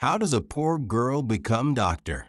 How does a poor girl become doctor?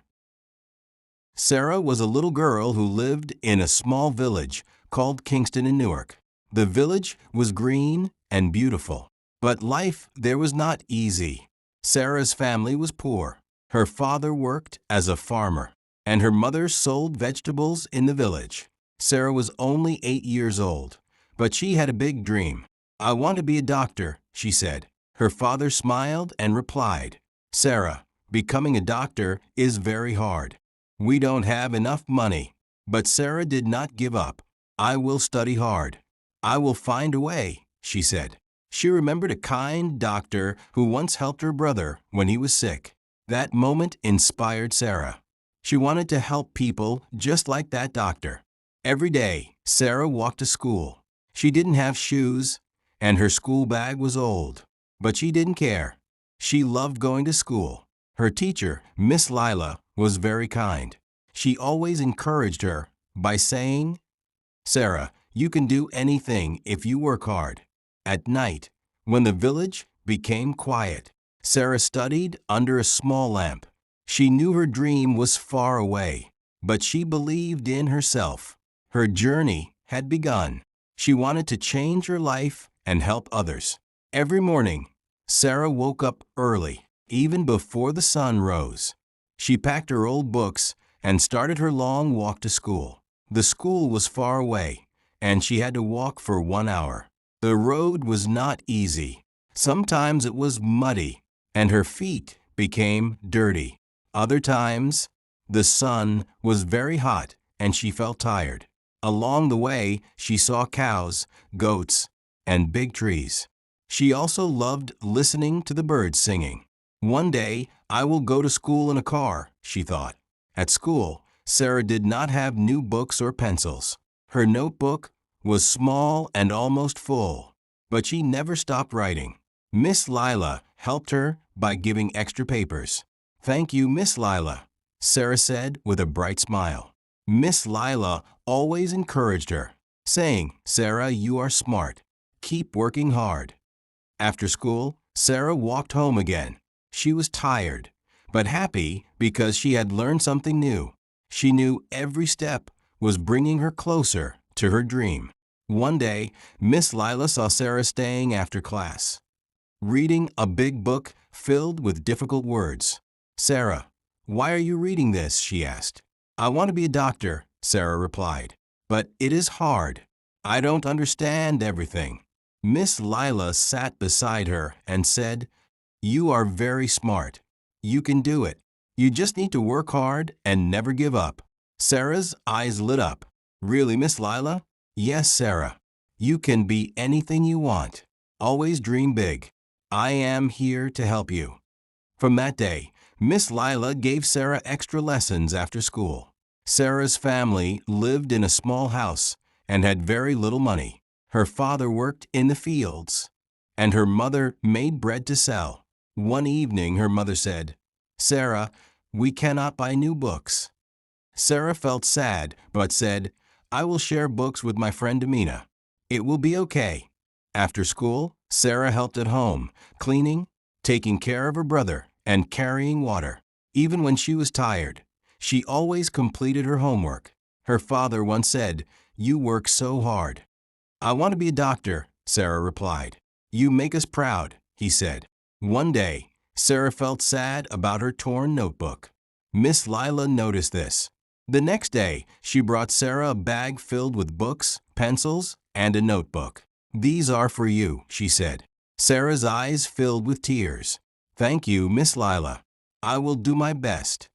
Sarah was a little girl who lived in a small village called Kingston in Newark. The village was green and beautiful, but life there was not easy. Sarah's family was poor. Her father worked as a farmer, and her mother sold vegetables in the village. Sarah was only 8 years old, but she had a big dream. "I want to be a doctor," she said. Her father smiled and replied, "Sarah, becoming a doctor is very hard. We don't have enough money." But Sarah did not give up. "I will study hard. I will find a way," she said. She remembered a kind doctor who once helped her brother when he was sick. That moment inspired Sarah. She wanted to help people just like that doctor. Every day, Sarah walked to school. She didn't have shoes, and her school bag was old. But she didn't care. She loved going to school. Her teacher, Miss Lyla, was very kind. She always encouraged her by saying, "Sarah, you can do anything if you work hard." At night, when the village became quiet, Sarah studied under a small lamp. She knew her dream was far away, but she believed in herself. Her journey had begun. She wanted to change her life and help others. Every morning, Sarah woke up early, even before the sun rose. She packed her old books and started her long walk to school. The school was far away, and she had to walk for 1 hour. The road was not easy. Sometimes it was muddy, and her feet became dirty. Other times, the sun was very hot, and she felt tired. Along the way, she saw cows, goats, and big trees. She also loved listening to the birds singing. "One day, I will go to school in a car," she thought. At school, Sarah did not have new books or pencils. Her notebook was small and almost full, but she never stopped writing. Miss Lyla helped her by giving extra papers. "Thank you, Miss Lyla," Sarah said with a bright smile. Miss Lyla always encouraged her, saying, "Sarah, you are smart. Keep working hard." After school, Sarah walked home again. She was tired, but happy because she had learned something new. She knew every step was bringing her closer to her dream. One day, Miss Lyla saw Sarah staying after class, reading a big book filled with difficult words. "Sarah, why are you reading this?" she asked. "I want to be a doctor," Sarah replied. "But it is hard. I don't understand everything." Miss Lyla sat beside her and said, "You are very smart. You can do it. You just need to work hard and never give up." Sarah's eyes lit up. "Really, Miss Lyla?" "Yes, Sarah. You can be anything you want. Always dream big. I am here to help you." From that day, Miss Lyla gave Sarah extra lessons after school. Sarah's family lived in a small house and had very little money. Her father worked in the fields, and her mother made bread to sell. One evening, her mother said, "Sarah, we cannot buy new books." Sarah felt sad, but said, "I will share books with my friend Amina. It will be okay." After school, Sarah helped at home, cleaning, taking care of her brother, and carrying water. Even when she was tired, she always completed her homework. Her father once said, "You work so hard." "I want to be a doctor," Sarah replied. "You make us proud," he said. One day, Sarah felt sad about her torn notebook. Miss Lyla noticed this. The next day, she brought Sarah a bag filled with books, pencils, and a notebook. "These are for you," she said. Sarah's eyes filled with tears. "Thank you, Miss Lyla. I will do my best."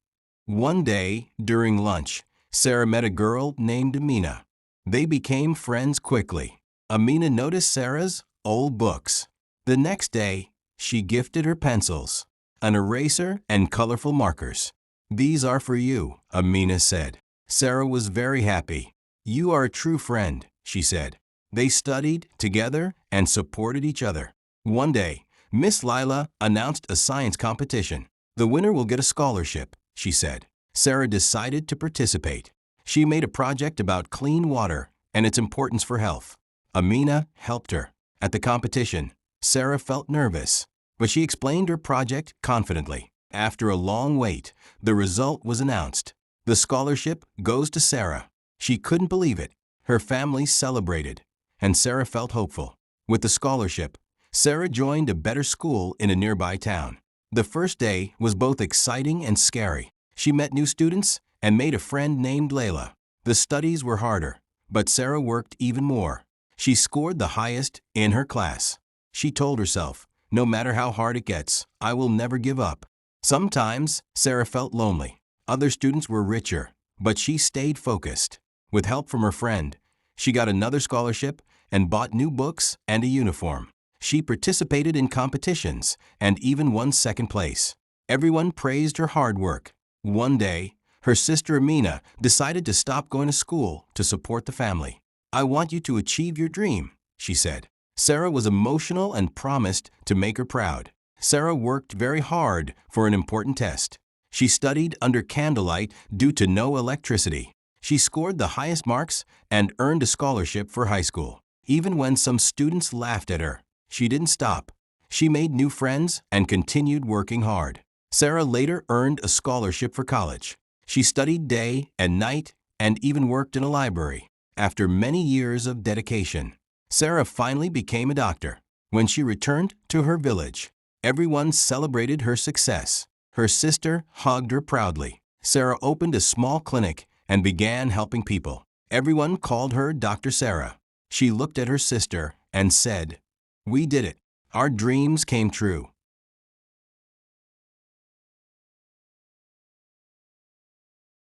One day, during lunch, Sarah met a girl named Amina. They became friends quickly. Amina noticed Sarah's old books. The next day, she gifted her pencils, an eraser, and colorful markers. "These are for you," Amina said. Sarah was very happy. "You are a true friend," she said. They studied together and supported each other. One day, Miss Lyla announced a science competition. "The winner will get a scholarship," she said. Sarah decided to participate. She made a project about clean water and its importance for health. Amina helped her. At the competition, Sarah felt nervous, but she explained her project confidently. After a long wait, the result was announced. The scholarship goes to Sarah. She couldn't believe it. Her family celebrated, and Sarah felt hopeful. With the scholarship, Sarah joined a better school in a nearby town. The first day was both exciting and scary. She met new students and made a friend named Lyla. The studies were harder, but Sarah worked even more. She scored the highest in her class. She told herself, no matter how hard it gets, I will never give up. Sometimes Sarah felt lonely. Other students were richer, but she stayed focused. With help from her friend, she got another scholarship and bought new books and a uniform. She participated in competitions and even won second place. Everyone praised her hard work. One day, her sister Amina decided to stop going to school to support the family. I want you to achieve your dream, she said. Sarah was emotional and promised to make her proud. Sarah worked very hard for an important test. She studied under candlelight due to no electricity. She scored the highest marks and earned a scholarship for high school. Even when some students laughed at her, she didn't stop. She made new friends and continued working hard. Sarah later earned a scholarship for college. She studied day and night and even worked in a library. After many years of dedication, Sarah finally became a doctor. When she returned to her village, everyone celebrated her success. Her sister hugged her proudly. Sarah opened a small clinic and began helping people. Everyone called her Dr. Sarah. She looked at her sister and said, "We did it. Our dreams came true."